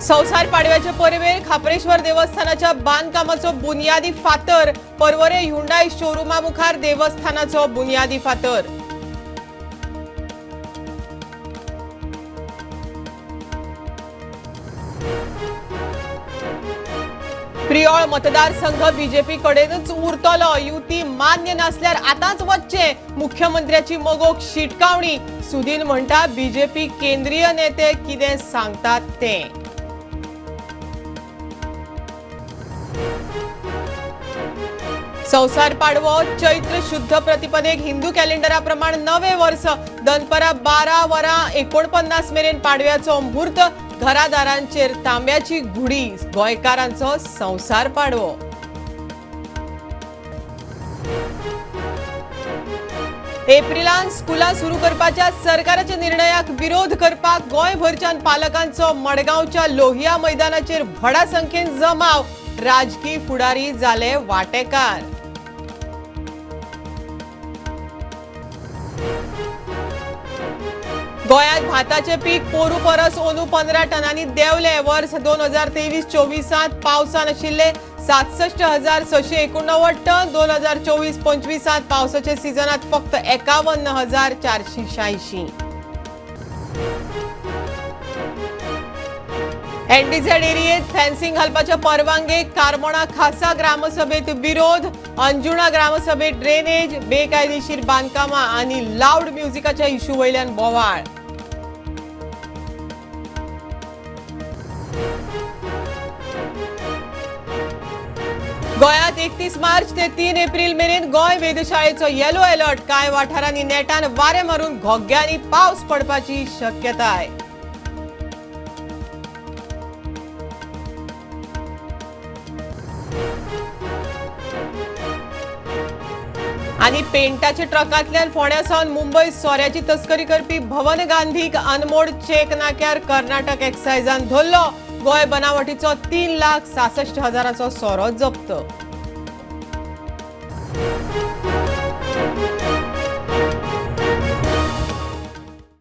संसार पाडव्याचे परवेर खापरेश्वर देवस्थानाच्या बांधकामाचो बुनियादी फातर परवरे ह्युंडाई शोरूमा मुखार देवस्थानाचो बुनियादी फातर। प्रियोळ मतदारसंघ बीजेपी कडेनच उरतलो। युती मान्य नसल्यार आताच वच्चे, मुख्यमंत्र्याची मोगोक शिटकावणी। सुदीन म्हणटा बीजेपी केंद्रीय नेते कितें सांगतात ते। संसार पाडवो चैत्र शुद्ध प्रतिपदेक हिंदू कॅलेंडराप्रमाण नवे वर्ष दनपरा 12 वरां 49 मेरेन पाडव्याचो मुहूर्त। घरादारांचेर तांब्याची घुडी, गोंयकारांचो संसार पाडवो। एप्रिलांत स्कुलां सुरू करपाच्या सरकाराच्या निर्णयाक विरोध करपाक गोंयभरच्यान पालकांचो मडगांवच्या लोहिया मैदानाचेर व्हडा संख्येन जमाव। राजकीय फुडारी जाले वांटेकार। गोंयांत भाताचे पीक पोरू परस ओनू 15 टनांनी देंवले। वर्स 2023-24 पावसान आशिल्ले 67,689 टन। 2024-25 पावसाच्या सिजनात फक्त 51,486। एनडीझेड एरियेत फेन्सिंग घालपाच्या परवानगेक कारमोणा खासा ग्रामसभेत विरोध। अंजुणा ग्रामसभेत ड्रेनेज, बेकायदेशीर बांधकामां आनी लाऊड म्युझिकाच्या इशू वयल्यान बोवाळ। गोंयांत 31 मार्च ते 3 एप्रिल मेरेन गोंय वेधशाळेचो येलो अलर्ट। कांय वाठारांनी नेटान वारे मारून घोग्यांनी पावस पडपाची शक्यताय। आनी पेंटाच्या ट्रकांतल्यान फोंड्यासावन मुंबय सोऱ्याची तस्करी करपी भवन गांधीक अनमोड चेक नाक्यार कर्नाटक एक्सायजान धरलो। गोंय बनावटीचो 3,66,000 सोरो जप्त।